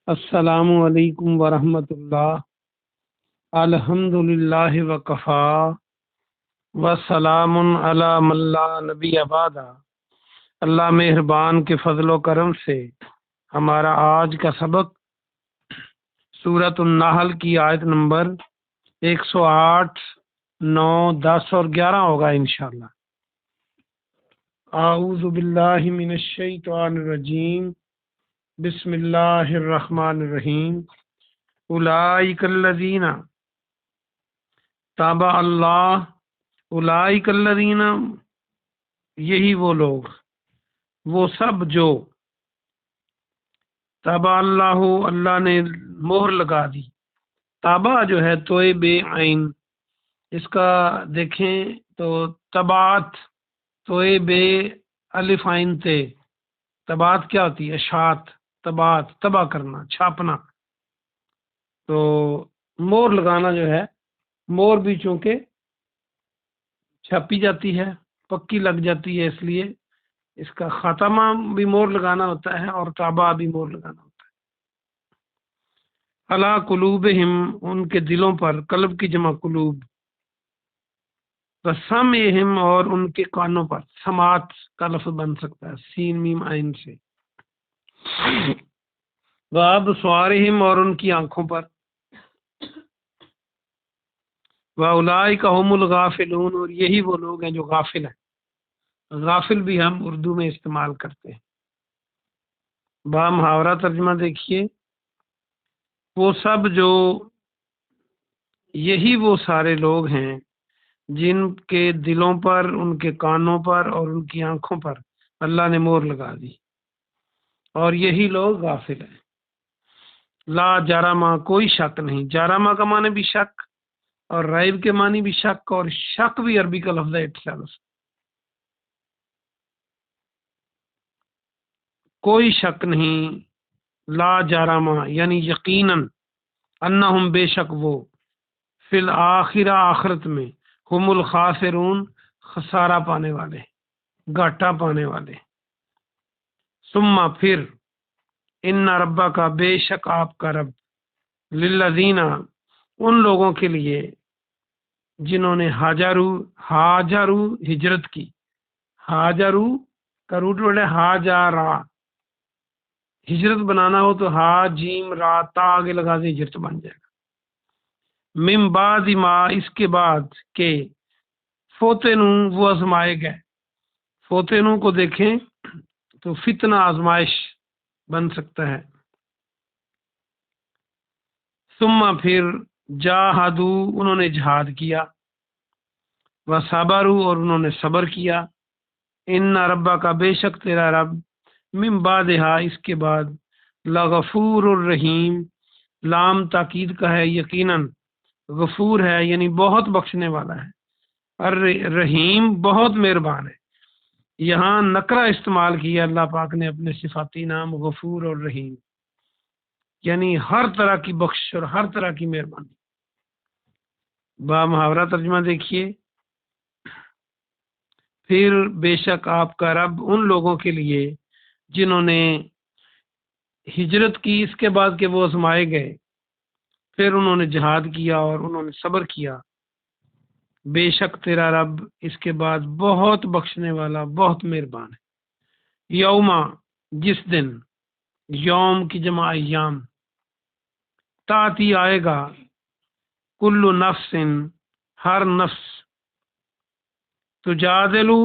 السلام علیکم ورحمۃ اللہ۔ الحمد للہ وکفا وسلام علی من لا نبی بعد۔ اللہ مہربان کے فضل و کرم سے ہمارا آج کا سبق سورۃ النحل کی آیت نمبر 108، 9، 10 اور 11 ہوگا انشاءاللہ۔ اعوذ باللہ من الشیطان الرجیم، بسم اللہ الرحمن الرحیم۔ اولئک الذین تابع اللہ، اولئک الذین، یہی وہ لوگ، وہ سب جو تابع اللہ، اللہ نے مہر لگا دی۔ تابع جو ہے توئے بے عین، اس کا دیکھیں تو تبعات توئے بے الف عین تے، تبعات کیا ہوتی ہے؟ اشاعت، تبعات تباہ کرنا، چھاپنا۔ تو مہر لگانا جو ہے، مہر بھی چونکہ چھاپی جاتی ہے، پکی لگ جاتی ہے، اس لیے اس کا خاتمہ بھی مہر لگانا ہوتا ہے اور تابع بھی مہر لگانا ہوتا ہے۔ علی قلوبہم، ان کے دلوں پر، قلب کی جمع قلوب، وسمعہم، اور ان کے کانوں پر، سماعت کا لفظ بن سکتا ہے سین میم عین سے، وابصارہم، اور ان کی آنکھوں پر، واولئک ھم الغافلون، اور یہی وہ لوگ ہیں جو غافل ہیں۔ غافل بھی ہم اردو میں استعمال کرتے ہیں۔ با محاورہ ترجمہ دیکھیے، وہ سب جو، یہی وہ سارے لوگ ہیں جن کے دلوں پر، ان کے کانوں پر اور ان کی آنکھوں پر اللہ نے مہر لگا دی، اور یہی لوگ غافل ہیں۔ لا جرما، کوئی شک نہیں۔ جرما کا معنی بھی شک، اور ریب کے معنی بھی شک، اور شک بھی عربی کا لفظ ہے اٹسیلف۔ کوئی شک نہیں، لا جرما یعنی یقیناً، انہم، بے شک وہ، فی الآخرہ، آخرت میں، ہم الخاسرون، خسارہ پانے والے، گھاٹا پانے والے۔ ثم، پھر، ان ربک کا، بے شک آپ کا رب، للذین، ان لوگوں کے لیے جنہوں نے ہاجرو ہجرت کی۔ ہاجرو کا روٹ ورڈ ہے ہاجارا، ہجرت بنانا ہو تو ہا جیم را تا آگے لگا دے، ہجرت بن جائے گا۔ من بعد ما، اس کے بعد کہ، فوتنو، وہ آزمائے گئے۔ فوتنو کو دیکھیں تو فتنہ، آزمائش بن سکتا ہے۔ ثم، پھر، جاہدو، انہوں نے جہاد کیا، وصبروا، اور انہوں نے صبر کیا۔ ان ربک کا، بے شک تیرا رب، من بعدہا، اس کے بعد، لغفور الرحیم، لام تاکید کا ہے، یقیناً غفور ہے یعنی بہت بخشنے والا ہے، الرحیم، بہت مہربان ہے۔ یہاں نکرہ استعمال کیا اللہ پاک نے اپنے صفاتی نام غفور اور رحیم، یعنی ہر طرح کی بخش اور ہر طرح کی مہربانی۔ با محاورہ ترجمہ دیکھیے، پھر بے شک آپ کا رب ان لوگوں کے لیے جنہوں نے ہجرت کی، اس کے بعد کہ وہ آزمائے گئے، پھر انہوں نے جہاد کیا اور انہوں نے صبر کیا، بے شک تیرا رب اس کے بعد بہت بخشنے والا، بہت مہربان ہے۔ یوما، جس دن، یوم کی جمع ایام، تاتی، آئے گا، کل نفس، ہر نفس، تجادلو،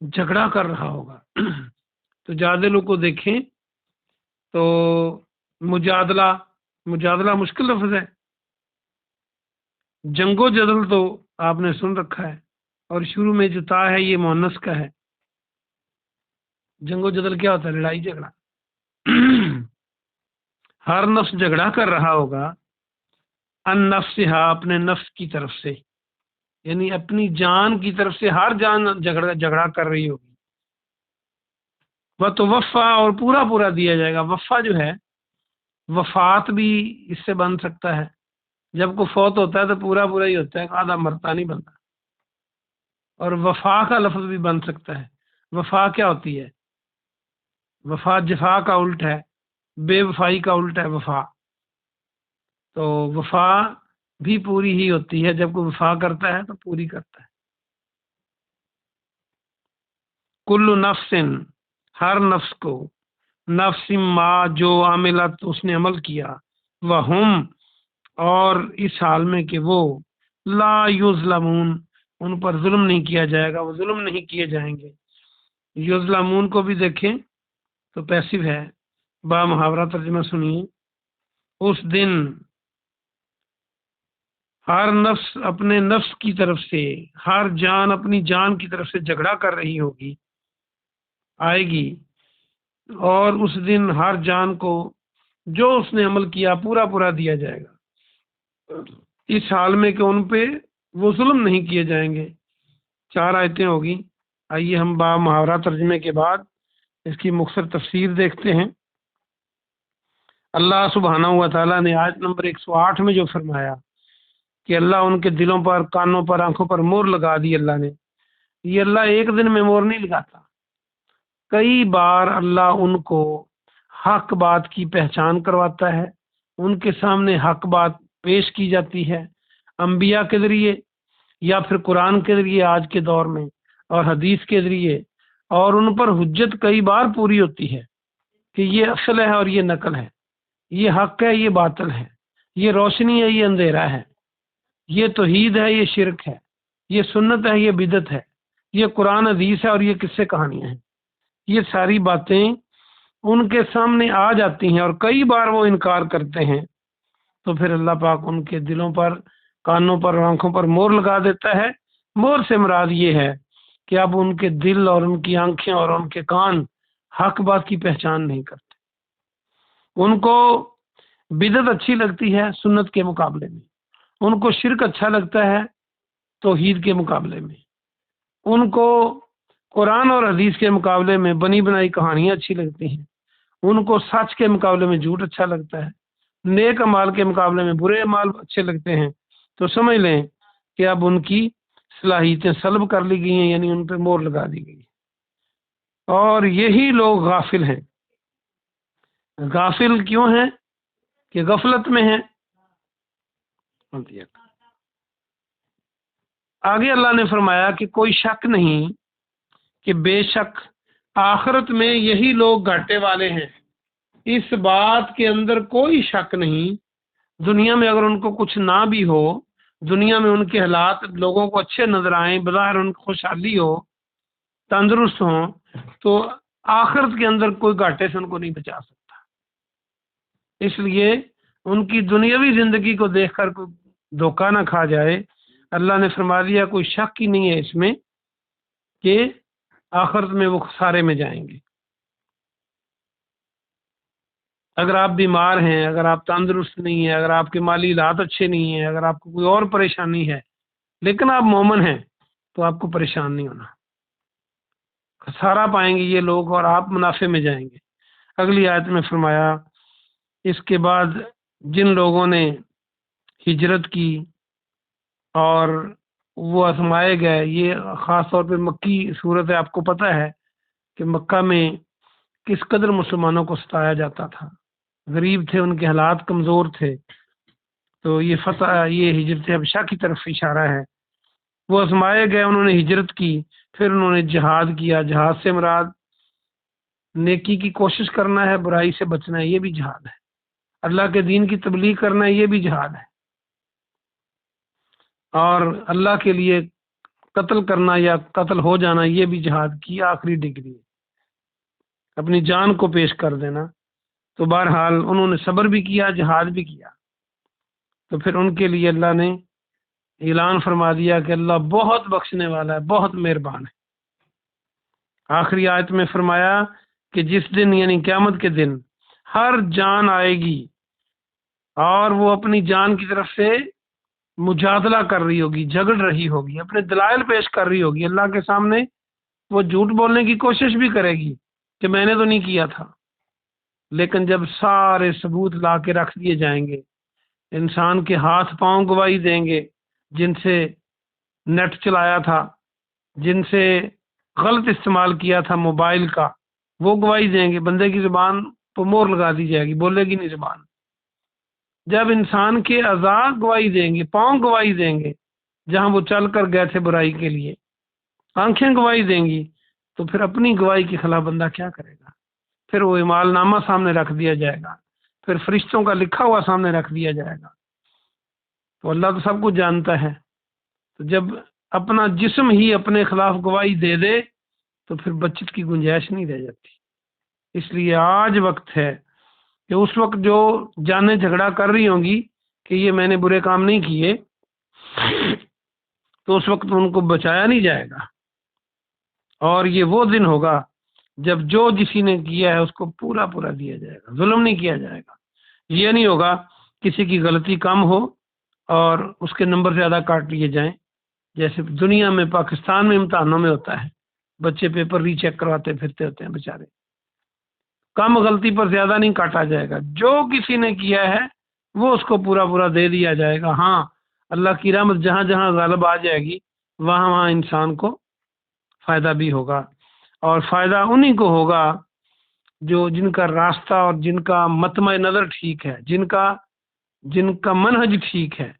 جھگڑا کر رہا ہوگا۔ تجادلو کو دیکھیں تو مجادلہ مشکل لفظ ہے۔ جنگ و جدل تو آپ نے سن رکھا ہے، اور شروع میں جو تا ہے یہ مؤنث کا ہے۔ جنگ و جدل کیا ہوتا ہے؟ لڑائی جھگڑا۔ ہر نفس جھگڑا کر رہا ہوگا، ان نفسہا، اپنے نفس کی طرف سے، یعنی اپنی جان کی طرف سے ہر جان جھگڑا کر رہی ہوگی۔ وتوفا، اور پورا پورا دیا جائے گا۔ وفا جو ہے، وفات بھی اس سے بن سکتا ہے، جب کو فوت ہوتا ہے تو پورا پورا ہی ہوتا ہے، آدھا مرتا نہیں بنتا۔ اور وفا کا لفظ بھی بن سکتا ہے۔ وفا کیا ہوتی ہے؟ وفا جفا کا الٹ ہے، بے وفائی کا الٹا ہے وفا، تو وفا بھی پوری ہی ہوتی ہے، جب کوئی وفا کرتا ہے تو پوری کرتا ہے۔ کل نفس، ہر نفس کو، نفس ما جو عاملت اس نے عمل کیا، وہم اور اس حال میں کہ وہ لا یظلمون ان پر ظلم نہیں کیا جائے گا، وہ ظلم نہیں کیے جائیں گے۔ یظلمون کو بھی دیکھیں تو پیسو ہے، با محاورہ ترجمہ سنیے۔ اس دن ہر نفس اپنے نفس کی طرف سے، ہر جان اپنی جان کی طرف سے جھگڑا کر رہی ہوگی، آئے گی، اور اس دن ہر جان کو جو اس نے عمل کیا پورا پورا دیا جائے گا، اس حال میں کہ ان پہ وہ ظلم نہیں کیے جائیں گے۔ 4 آیتیں ہوگی۔ آئیے ہم با محاورہ ترجمے کے بعد اس کی مختصر تفسیر دیکھتے ہیں۔ اللہ سبحانہ و تعالیٰ نے آیت نمبر 108 میں جو فرمایا کہ اللہ ان کے دلوں پر، کانوں پر، آنکھوں پر مور لگا دی اللہ نے، یہ اللہ ایک دن میں مور نہیں لگاتا، کئی بار اللہ ان کو حق بات کی پہچان کرواتا ہے، ان کے سامنے حق بات پیش کی جاتی ہے، انبیاء کے ذریعے یا پھر قرآن کے ذریعے آج کے دور میں، اور حدیث کے ذریعے، اور ان پر حجت کئی بار پوری ہوتی ہے کہ یہ اصل ہے اور یہ نقل ہے، یہ حق ہے یہ باطل ہے، یہ روشنی ہے یہ اندھیرا ہے، یہ توحید ہے یہ شرک ہے، یہ سنت ہے یہ بدعت ہے، یہ قرآن حدیث ہے اور یہ قصے کہانیاں ہیں۔ یہ ساری باتیں ان کے سامنے آ جاتی ہیں اور کئی بار وہ انکار کرتے ہیں، تو پھر اللہ پاک ان کے دلوں پر، کانوں پر اور آنکھوں پر مور لگا دیتا ہے۔ مور سے مراد یہ ہے کہ اب ان کے دل اور ان کی آنکھیں اور ان کے کان حق بات کی پہچان نہیں کرتے، ان کو بدعت اچھی لگتی ہے سنت کے مقابلے میں، ان کو شرک اچھا لگتا ہے توحید کے مقابلے میں، ان کو قرآن اور حدیث کے مقابلے میں بنی بنائی کہانیاں اچھی لگتی ہیں، ان کو سچ کے مقابلے میں جھوٹ اچھا لگتا ہے، نیک اعمال کے مقابلے میں برے اعمال اچھے لگتے ہیں۔ تو سمجھ لیں کہ اب ان کی صلاحیتیں سلب کر لی گئی ہیں، یعنی ان پہ مور لگا دی گئی، اور یہی لوگ غافل ہیں۔ غافل کیوں ہیں؟ کہ غفلت میں ہیں۔ آگے اللہ نے فرمایا کہ کوئی شک نہیں کہ بے شک آخرت میں یہی لوگ گھاٹے والے ہیں، اس بات کے اندر کوئی شک نہیں۔ دنیا میں اگر ان کو کچھ نہ بھی ہو، دنیا میں ان کے حالات لوگوں کو اچھے نظر آئیں، بظاہر ان کو خوشحالی ہو، تندرست ہوں، تو آخرت کے اندر کوئی گھاٹے سے ان کو نہیں بچا سکتا۔ اس لیے ان کی دنیاوی زندگی کو دیکھ کر کوئی دھوکہ نہ کھا جائے۔ اللہ نے فرما دیا کوئی شک ہی نہیں ہے اس میں کہ آخرت میں وہ خسارے میں جائیں گے۔ اگر آپ بیمار ہیں، اگر آپ تندرست نہیں ہیں، اگر آپ کے مالی حالات اچھے نہیں ہیں، اگر آپ کو کوئی اور پریشانی ہے، لیکن آپ مومن ہیں، تو آپ کو پریشان نہیں ہونا، خسارہ پائیں گے یہ لوگ اور آپ منافع میں جائیں گے۔ اگلی آیت میں فرمایا اس کے بعد جن لوگوں نے ہجرت کی اور وہ آزمائے گئے، یہ خاص طور پہ مکی صورت ہے، آپ کو پتہ ہے کہ مکہ میں کس قدر مسلمانوں کو ستایا جاتا تھا، غریب تھے، ان کے حالات کمزور تھے، تو یہ فتح، یہ ہجرت حبشہ کی طرف اشارہ ہے۔ وہ آزمائے گئے، انہوں نے ہجرت کی، پھر انہوں نے جہاد کیا۔ جہاد سے مراد نیکی کی کوشش کرنا ہے، برائی سے بچنا ہے، یہ بھی جہاد ہے۔ اللہ کے دین کی تبلیغ کرنا ہے، یہ بھی جہاد ہے۔ اور اللہ کے لیے قتل کرنا یا قتل ہو جانا، یہ بھی جہاد کی آخری ڈگری ہے، اپنی جان کو پیش کر دینا۔ تو بہرحال انہوں نے صبر بھی کیا، جہاد بھی کیا، تو پھر ان کے لیے اللہ نے اعلان فرما دیا کہ اللہ بہت بخشنے والا ہے، بہت مہربان ہے۔ آخری آیت میں فرمایا کہ جس دن یعنی قیامت کے دن ہر جان آئے گی اور وہ اپنی جان کی طرف سے مجادلہ کر رہی ہوگی، جھگڑ رہی ہوگی، اپنے دلائل پیش کر رہی ہوگی اللہ کے سامنے، وہ جھوٹ بولنے کی کوشش بھی کرے گی کہ میں نے تو نہیں کیا تھا، لیکن جب سارے ثبوت لا کے رکھ دیے جائیں گے، انسان کے ہاتھ پاؤں گواہی دیں گے، جن سے نیٹ چلایا تھا، جن سے غلط استعمال کیا تھا موبائل کا، وہ گواہی دیں گے، بندے کی زبان تو مور لگا دی جائے گی، بولے گی نہیں زبان۔ جب انسان کے اعضاء گواہی دیں گے، پاؤں گواہی دیں گے جہاں وہ چل کر گئے تھے برائی کے لیے، آنکھیں گواہی دیں گی، تو پھر اپنی گواہی کی خلاف بندہ کیا کرے گا؟ پھر وہ اعمال نامہ سامنے رکھ دیا جائے گا، پھر فرشتوں کا لکھا ہوا سامنے رکھ دیا جائے گا۔ تو اللہ تو سب کچھ جانتا ہے، تو جب اپنا جسم ہی اپنے خلاف گواہی دے دے تو پھر بچت کی گنجائش نہیں رہ جاتی۔ اس لیے آج وقت ہے کہ اس وقت جو جانیں جھگڑا کر رہی ہوں گی کہ یہ میں نے برے کام نہیں کیے، تو اس وقت ان کو بچایا نہیں جائے گا، اور یہ وہ دن ہوگا جب جو جسی نے کیا ہے اس کو پورا پورا دیا جائے گا، ظلم نہیں کیا جائے گا۔ یہ نہیں ہوگا کسی کی غلطی کم ہو اور اس کے نمبر زیادہ کاٹ لیے جائیں، جیسے دنیا میں پاکستان میں امتحانوں میں ہوتا ہے، بچے پیپر ری چیک کرواتے پھرتے ہوتے ہیں بیچارے۔ کم غلطی پر زیادہ نہیں کاٹا جائے گا، جو کسی نے کیا ہے وہ اس کو پورا پورا دے دیا جائے گا۔ ہاں، اللہ کی رحمت جہاں جہاں غالب آ جائے گی وہاں وہاں انسان کو فائدہ بھی ہوگا، اور فائدہ انہی کو ہوگا جو جن کا راستہ اور جن کا مطمع نظر ٹھیک ہے، جن کا منہج ٹھیک ہے،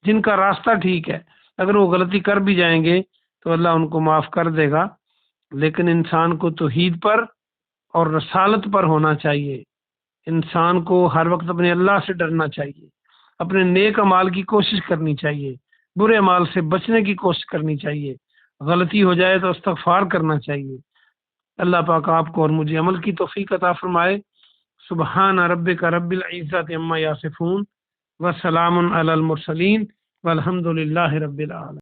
جن کا راستہ ٹھیک ہے۔ اگر وہ غلطی کر بھی جائیں گے تو اللہ ان کو معاف کر دے گا، لیکن انسان کو توحید پر اور رسالت پر ہونا چاہیے۔ انسان کو ہر وقت اپنے اللہ سے ڈرنا چاہیے، اپنے نیک اعمال کی کوشش کرنی چاہیے، برے اعمال سے بچنے کی کوشش کرنی چاہیے، غلطی ہو جائے تو استغفار کرنا چاہیے۔ اللہ پاک آپ کو اور مجھے عمل کی توفیق عطا فرمائے۔ سبحان ربک رب العزت عما یصفون وسلام علی المرسلین والحمد للہ رب العالمین۔